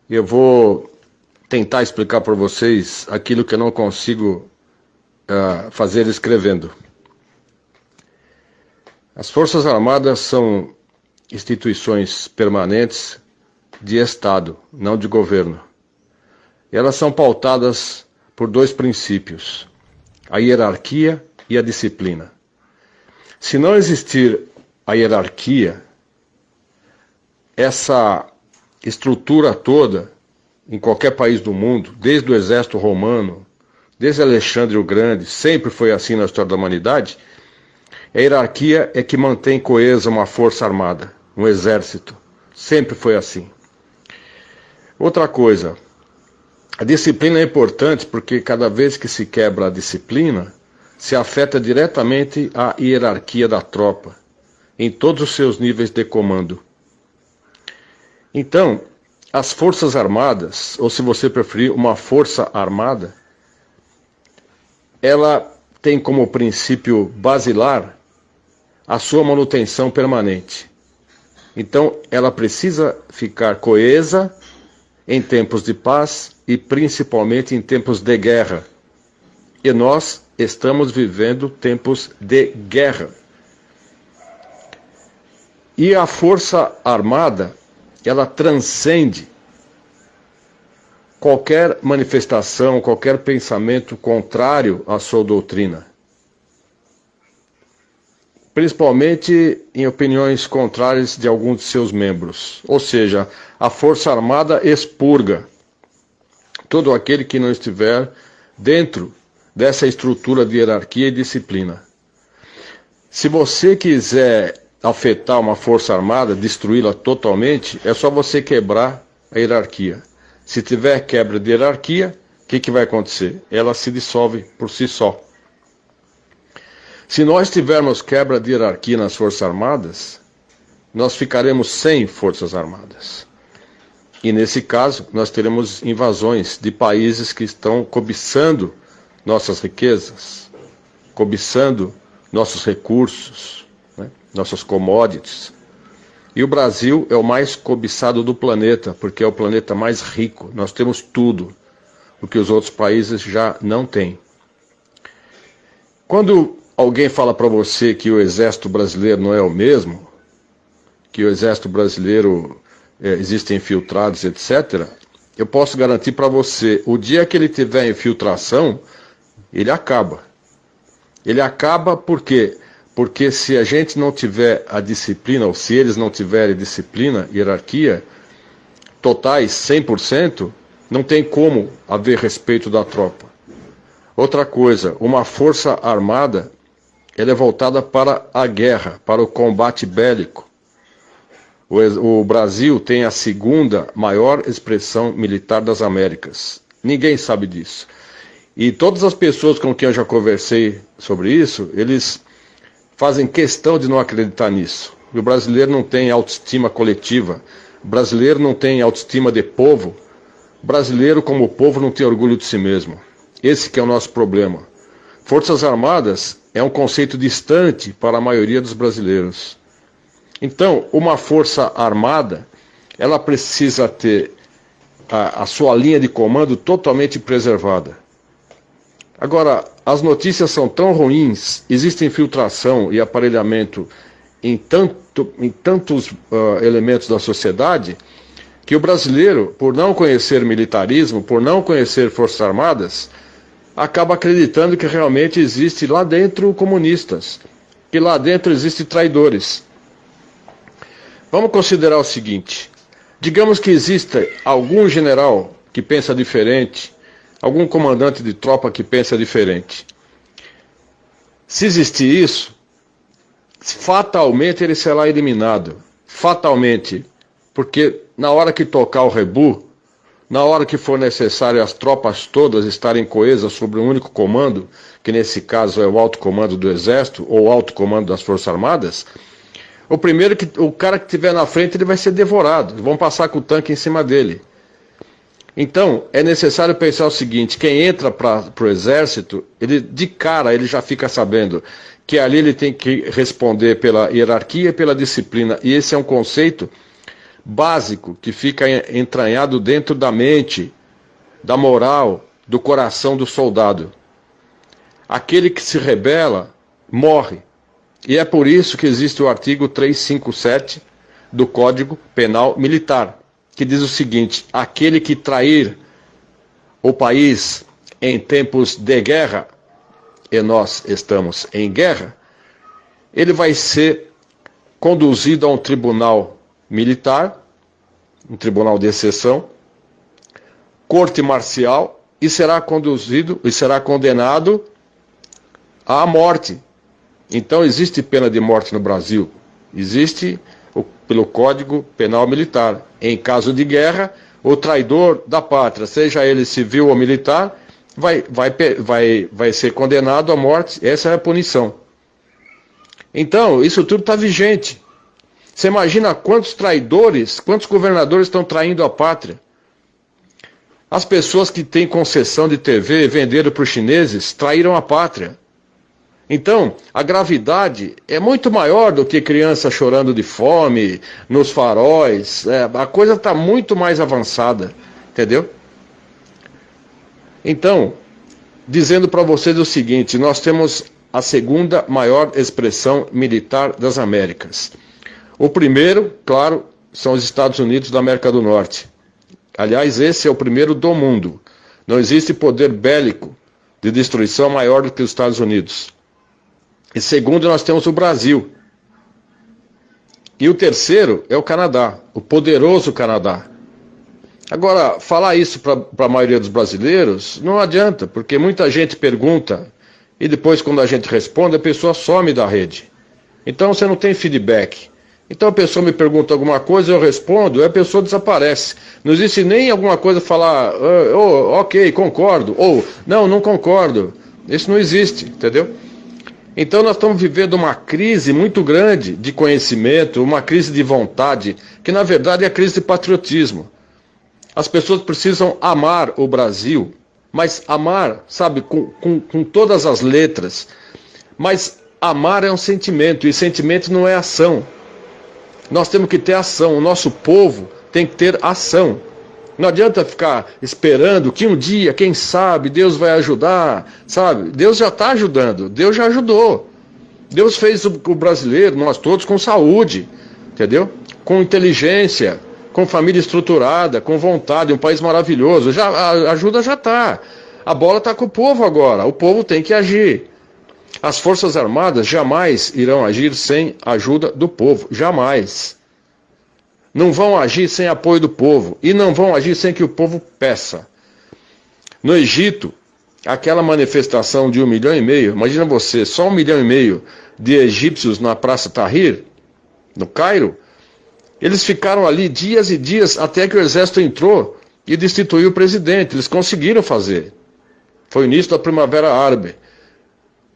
Eu vou tentar explicar para vocês aquilo que eu não consigo fazer escrevendo. As Forças Armadas são instituições permanentes de Estado, não de governo. E elas são pautadas por dois princípios: a hierarquia e a disciplina. Se não existir a hierarquia, essa estrutura toda, em qualquer país do mundo, desde o exército romano, desde Alexandre o Grande, sempre foi assim na história da humanidade. A hierarquia é que mantém coesa uma força armada, um exército. Sempre foi assim. Outra coisa, a disciplina é importante porque cada vez que se quebra a disciplina, se afeta diretamente a hierarquia da tropa, em todos os seus níveis de comando. Então, as Forças Armadas, ou se você preferir, uma força armada, ela tem como princípio basilar a sua manutenção permanente. Então, ela precisa ficar coesa em tempos de paz e principalmente em tempos de guerra. E nós estamos vivendo tempos de guerra. E a Força Armada, ela transcende qualquer manifestação, qualquer pensamento contrário à sua doutrina. Principalmente em opiniões contrárias de alguns de seus membros. Ou seja, a Força Armada expurga todo aquele que não estiver dentro dessa estrutura de hierarquia e disciplina. Se você quiser afetar uma Força Armada, destruí-la totalmente, é só você quebrar a hierarquia. Se tiver quebra de hierarquia, o que vai acontecer? Ela se dissolve por si só. Se nós tivermos quebra de hierarquia nas Forças Armadas, nós ficaremos sem Forças Armadas. E nesse caso, nós teremos invasões de países que estão cobiçando nossas riquezas, cobiçando nossos recursos, nossas commodities. E o Brasil é o mais cobiçado do planeta, porque é o planeta mais rico. Nós temos tudo, o que os outros países já não têm. Quando alguém fala para você que o exército brasileiro não é o mesmo, que o exército brasileiro existem infiltrados, etc., eu posso garantir para você, o dia que ele tiver infiltração, ele acaba. Ele acaba por quê? Porque se a gente não tiver a disciplina, ou se eles não tiverem disciplina, hierarquia, totais 100%, não tem como haver respeito da tropa. Outra coisa, uma força armada, ela é voltada para a guerra, para o combate bélico. O Brasil tem a segunda maior expressão militar das Américas. Ninguém sabe disso. E todas as pessoas com quem eu já conversei sobre isso, eles fazem questão de não acreditar nisso. O brasileiro não tem autoestima coletiva. O brasileiro não tem autoestima de povo. O brasileiro, como povo, não tem orgulho de si mesmo. Esse que é o nosso problema. Forças Armadas é um conceito distante para a maioria dos brasileiros. Então, uma força armada, ela precisa ter a sua linha de comando totalmente preservada. Agora, as notícias são tão ruins, existe infiltração e aparelhamento em tantos elementos da sociedade, que o brasileiro, por não conhecer militarismo, por não conhecer Forças Armadas, acaba acreditando que realmente existe lá dentro comunistas, que lá dentro existem traidores. Vamos considerar o seguinte: digamos que exista algum general que pensa diferente, algum comandante de tropa que pensa diferente. Se existir isso, fatalmente ele será eliminado. Fatalmente. Porque na hora que tocar o rebu, na hora que for necessário as tropas todas estarem coesas sobre um único comando, que nesse caso é o alto comando do Exército ou o alto comando das Forças Armadas, o cara que estiver na frente ele vai ser devorado. Vão passar com o tanque em cima dele. Então, é necessário pensar o seguinte: quem entra para o exército, ele de cara ele já fica sabendo que ali ele tem que responder pela hierarquia e pela disciplina. E esse é um conceito básico que fica entranhado dentro da mente, da moral, do coração do soldado. Aquele que se rebela, morre. E é por isso que existe o artigo 357 do Código Penal Militar, que diz o seguinte: aquele que trair o país em tempos de guerra, e nós estamos em guerra, ele vai ser conduzido a um tribunal militar, um tribunal de exceção, corte marcial, e será conduzido e será condenado à morte. Então existe pena de morte no Brasil, existe pelo Código Penal Militar. Em caso de guerra, o traidor da pátria, seja ele civil ou militar, vai ser condenado à morte. Essa é a punição. Então, isso tudo está vigente. Você imagina quantos traidores, quantos governadores estão traindo a pátria? As pessoas que têm concessão de TV e venderam para os chineses traíram a pátria. Então, a gravidade é muito maior do que criança chorando de fome, nos faróis. A coisa está muito mais avançada, entendeu? Então, dizendo para vocês o seguinte: nós temos a segunda maior expressão militar das Américas. O primeiro, claro, são os Estados Unidos da América do Norte. Aliás, esse é o primeiro do mundo. Não existe poder bélico de destruição maior do que os Estados Unidos. E segundo, nós temos o Brasil. E o terceiro é o Canadá, o poderoso Canadá. Agora, falar isso para a maioria dos brasileiros não adianta, porque muita gente pergunta e depois, quando a gente responde, a pessoa some da rede. Então você não tem feedback. Então a pessoa me pergunta alguma coisa, eu respondo, e a pessoa desaparece. Não existe nem alguma coisa falar, ok, concordo, ou não concordo. Isso não existe, entendeu? Então nós estamos vivendo uma crise muito grande de conhecimento, uma crise de vontade, que na verdade é a crise de patriotismo. As pessoas precisam amar o Brasil, mas amar, sabe, com todas as letras. Mas amar é um sentimento, e sentimento não é ação. Nós temos que ter ação, o nosso povo tem que ter ação. Não adianta ficar esperando que um dia, quem sabe, Deus vai ajudar, sabe? Deus já está ajudando, Deus já ajudou. Deus fez o brasileiro, nós todos, com saúde, entendeu? Com inteligência, com família estruturada, com vontade, um país maravilhoso. A ajuda já está. A bola está com o povo agora, o povo tem que agir. As Forças Armadas jamais irão agir sem a ajuda do povo, jamais. Não vão agir sem apoio do povo, e não vão agir sem que o povo peça. No Egito, aquela manifestação de 1,5 milhão, imagina você, só 1,5 milhão de egípcios na Praça Tahrir, no Cairo, eles ficaram ali dias e dias até que o exército entrou e destituiu o presidente. Eles conseguiram fazer. Foi o início da Primavera Árabe.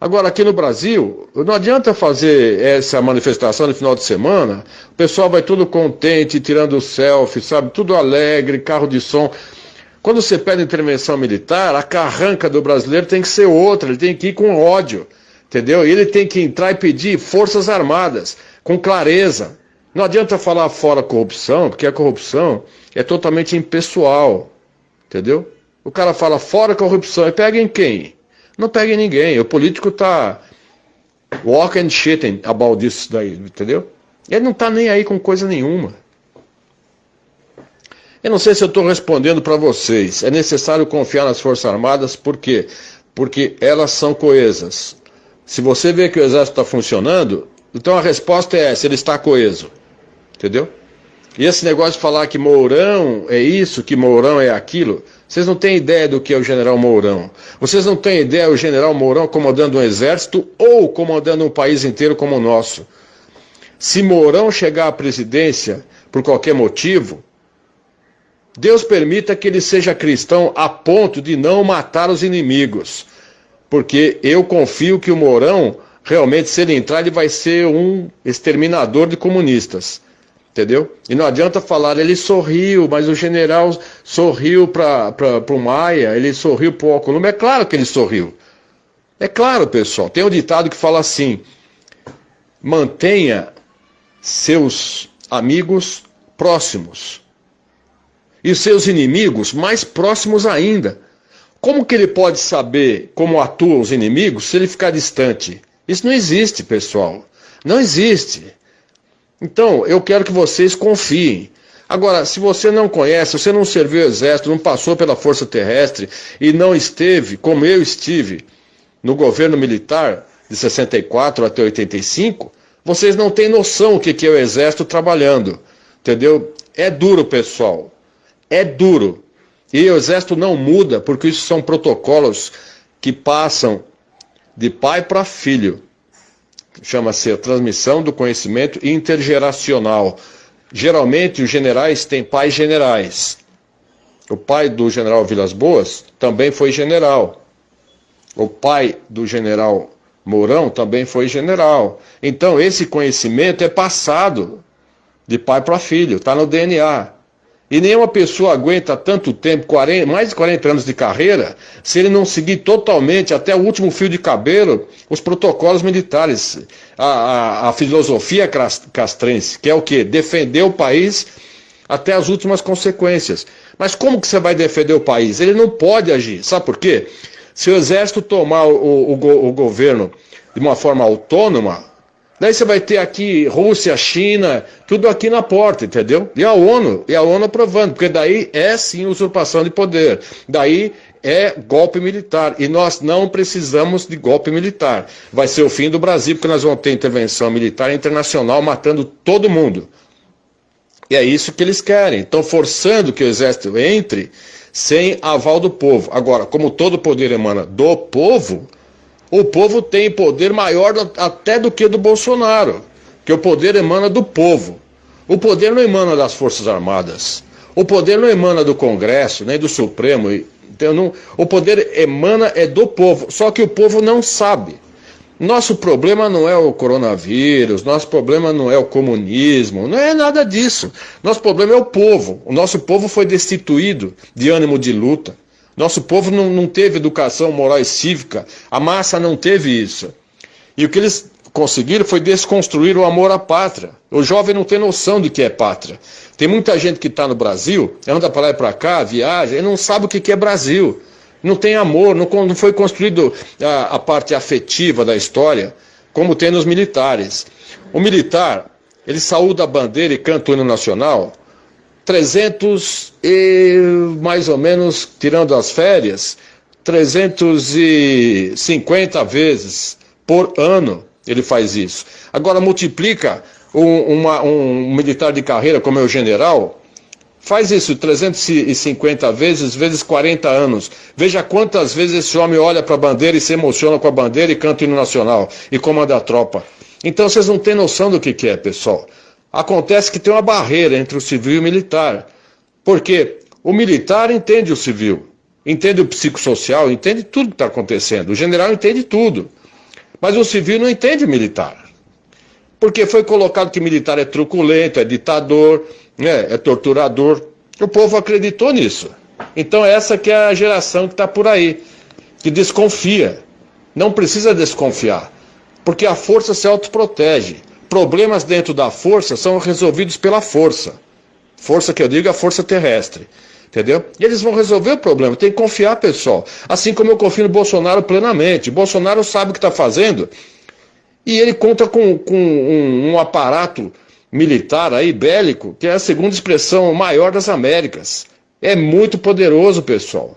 Agora, aqui no Brasil, não adianta fazer essa manifestação no final de semana, o pessoal vai tudo contente, tirando selfie, sabe, tudo alegre, carro de som. Quando você pede intervenção militar, a carranca do brasileiro tem que ser outra, ele tem que ir com ódio, entendeu? E ele tem que entrar e pedir forças armadas, com clareza. Não adianta falar fora corrupção, porque a corrupção é totalmente impessoal, entendeu? O cara fala fora corrupção, e pega em quem? Não pega em ninguém. O político está walking and shitting about this daí, entendeu? Ele não está nem aí com coisa nenhuma. Eu não sei se eu estou respondendo para vocês. É necessário confiar nas Forças Armadas, por quê? Porque elas são coesas. Se você vê que o Exército está funcionando, então a resposta é essa, ele está coeso. Entendeu? E esse negócio de falar que Mourão é isso, que Mourão é aquilo, vocês não têm ideia do que é o general Mourão. Vocês não têm ideia do general Mourão comandando um exército ou comandando um país inteiro como o nosso. Se Mourão chegar à presidência por qualquer motivo, Deus permita que ele seja cristão a ponto de não matar os inimigos. Porque eu confio que o Mourão, realmente, se ele entrar, ele vai ser um exterminador de comunistas. Entendeu? E não adianta falar, ele sorriu, mas o general sorriu para o Maia, ele sorriu para o Alcolumbre. É claro que ele sorriu. É claro, pessoal. Tem um ditado que fala assim: mantenha seus amigos próximos. E seus inimigos mais próximos ainda. Como que ele pode saber como atuam os inimigos se ele ficar distante? Isso não existe, pessoal. Não existe. Então, eu quero que vocês confiem. Agora, se você não conhece, você não serviu o exército, não passou pela força terrestre e não esteve, como eu estive, no governo militar de 64 até 85, vocês não têm noção o que é o exército trabalhando. Entendeu? É duro, pessoal. É duro. E o exército não muda, porque isso são protocolos que passam de pai para filho. Chama-se a transmissão do conhecimento intergeracional. Geralmente os generais têm pais generais. O pai do general Vilas Boas também foi general. O pai do general Mourão também foi general. Então esse conhecimento é passado de pai para filho, está no DNA. E nenhuma pessoa aguenta tanto tempo, mais de 40 anos de carreira, se ele não seguir totalmente, até o último fio de cabelo, os protocolos militares, a filosofia castrense, que é o quê? Defender o país até as últimas consequências. Mas como que você vai defender o país? Ele não pode agir. Sabe por quê? Se o exército tomar o governo de uma forma autônoma, daí você vai ter aqui Rússia, China, tudo aqui na porta, entendeu? E a ONU aprovando, porque daí é sim usurpação de poder, daí é golpe militar, e nós não precisamos de golpe militar. Vai ser o fim do Brasil, porque nós vamos ter intervenção militar internacional matando todo mundo. E é isso que eles querem, estão forçando que o exército entre sem aval do povo. Agora, como todo poder emana do povo, o povo tem poder maior até do que do Bolsonaro, que o poder emana do povo. O poder não emana das Forças Armadas. O poder não emana do Congresso, nem do Supremo. Então, o poder emana do povo, só que o povo não sabe. Nosso problema não é o coronavírus, nosso problema não é o comunismo, não é nada disso. Nosso problema é o povo. O nosso povo foi destituído de ânimo de luta. Nosso povo não teve educação moral e cívica, a massa não teve isso. E o que eles conseguiram foi desconstruir o amor à pátria. O jovem não tem noção do que é pátria. Tem muita gente que está no Brasil, anda para lá e para cá, viaja, e não sabe o que é Brasil. Não tem amor, não foi construído a parte afetiva da história, como tem nos militares. O militar, ele saúda a bandeira e canta o hino nacional 300 e mais ou menos, tirando as férias, 350 vezes por ano ele faz isso. Agora multiplica um militar de carreira como é o general, faz isso 350 vezes 40 anos. Veja quantas vezes esse homem olha para a bandeira e se emociona com a bandeira e canta o hino nacional e comanda a tropa. Então vocês não têm noção do que é, pessoal. Acontece que tem uma barreira entre o civil e o militar, porque o militar entende o civil, entende o psicossocial, entende tudo que está acontecendo, o general entende tudo, mas o civil não entende o militar, porque foi colocado que militar é truculento, é ditador, né, é torturador, o povo acreditou nisso. Então essa que é a geração que está por aí, que desconfia, não precisa desconfiar, porque a força se autoprotege. Problemas dentro da força são resolvidos pela força. Força que eu digo é a força terrestre. Entendeu? E eles vão resolver o problema. Tem que confiar, pessoal. Assim como eu confio no Bolsonaro plenamente. Bolsonaro sabe o que está fazendo. E ele conta com um aparato militar aí, bélico, que é a segunda expressão maior das Américas. É muito poderoso, pessoal.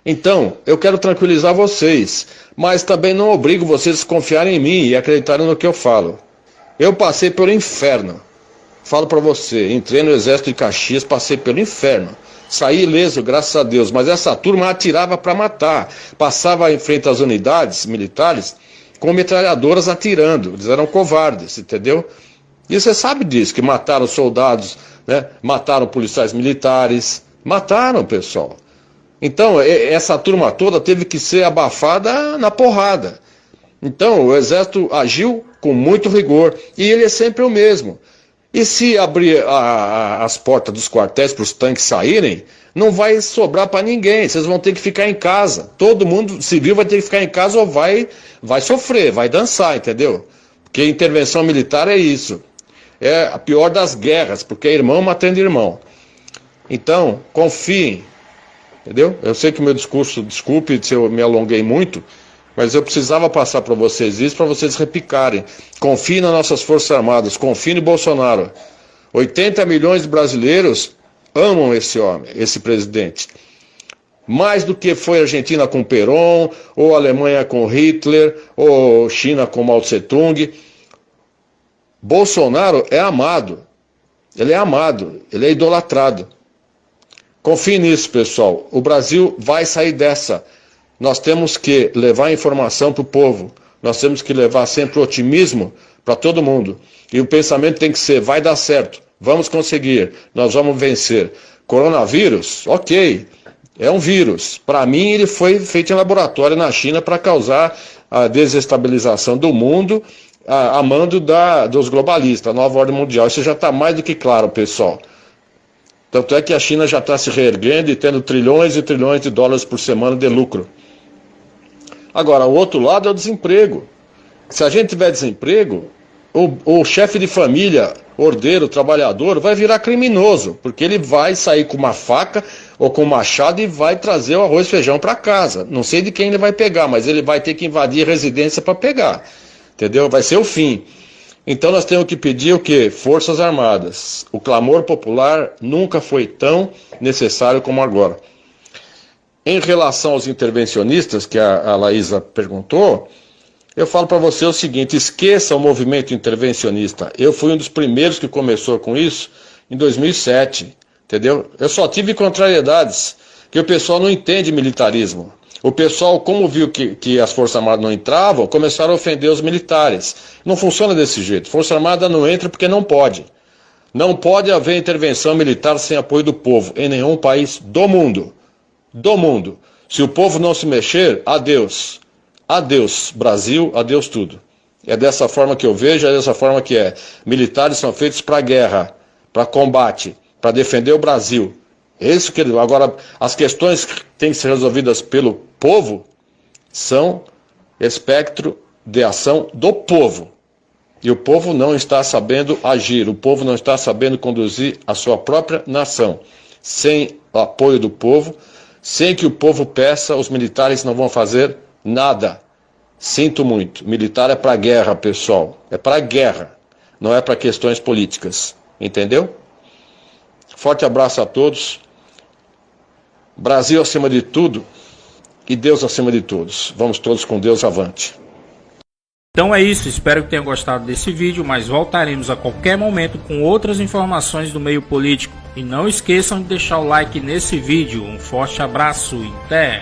Então, eu quero tranquilizar vocês, mas também não obrigo vocês a confiarem em mim e acreditarem no que eu falo. Eu passei pelo inferno. Falo para você, entrei no exército de Caxias, passei pelo inferno. Saí ileso, graças a Deus, mas essa turma atirava para matar. Passava em frente às unidades militares com metralhadoras atirando. Eles eram covardes, entendeu? E você sabe disso, que mataram soldados, né? Mataram policiais militares, mataram, pessoal. Então, essa turma toda teve que ser abafada na porrada. Então, o exército agiu com muito rigor, e ele é sempre o mesmo. E se abrir as portas dos quartéis para os tanques saírem, não vai sobrar para ninguém, vocês vão ter que ficar em casa. Todo mundo civil vai ter que ficar em casa ou vai sofrer, vai dançar, entendeu? Porque intervenção militar é isso. é a pior das guerras, porque é irmão matando irmão. Então, confiem, entendeu? Eu sei que o meu discurso, desculpe se eu me alonguei muito, mas eu precisava passar para vocês isso, para vocês repicarem. Confiem nas nossas Forças Armadas, confiem no Bolsonaro. 80 milhões de brasileiros amam esse homem, esse presidente. Mais do que foi a Argentina com Perón, ou a Alemanha com Hitler, ou China com Mao Tse-tung. Bolsonaro é amado. Ele é idolatrado. Confie nisso, pessoal. O Brasil vai sair dessa. Nós temos que levar informação para o povo. Nós temos que levar sempre otimismo para todo mundo. E o pensamento tem que ser, vai dar certo, vamos conseguir, nós vamos vencer. Coronavírus, ok, é um vírus. Para mim, ele foi feito em laboratório na China para causar a desestabilização do mundo, a mando dos globalistas, a nova ordem mundial. Isso já está mais do que claro, pessoal. Tanto é que a China já está se reerguendo e tendo trilhões e trilhões de dólares por semana de lucro. Agora, o outro lado é o desemprego. Se a gente tiver desemprego, o chefe de família, ordeiro, trabalhador, vai virar criminoso, porque ele vai sair com uma faca ou com um machado e vai trazer o arroz e feijão para casa. Não sei de quem ele vai pegar, mas ele vai ter que invadir a residência para pegar. Entendeu? Vai ser o fim. Então nós temos que pedir o quê? Forças Armadas. O clamor popular nunca foi tão necessário como agora. Em relação aos intervencionistas, que a Laísa perguntou, eu falo para você o seguinte, esqueça o movimento intervencionista. Eu fui um dos primeiros que começou com isso em 2007, entendeu? Eu só tive contrariedades, que o pessoal não entende militarismo. O pessoal, como viu que as Forças Armadas não entravam, começaram a ofender os militares. Não funciona desse jeito. Força Armada não entra porque não pode. Não pode haver intervenção militar sem apoio do povo, em nenhum país do mundo. Do mundo. Se o povo não se mexer, adeus. Adeus, Brasil, adeus tudo. É dessa forma que eu vejo, é dessa forma que é. Militares são feitos para guerra, para combate, para defender o Brasil. Isso que agora, as questões que têm que ser resolvidas pelo povo são espectro de ação do povo. E o povo não está sabendo agir, o povo não está sabendo conduzir a sua própria nação. Sem o apoio do povo, sem que o povo peça, os militares não vão fazer nada. Sinto muito. Militar é para guerra, pessoal. É para guerra. Não é para questões políticas. Entendeu? Forte abraço a todos. Brasil acima de tudo e Deus acima de todos. Vamos todos com Deus avante. Então é isso, espero que tenham gostado desse vídeo, mas voltaremos a qualquer momento com outras informações do meio político. E não esqueçam de deixar o like nesse vídeo. Um forte abraço e até!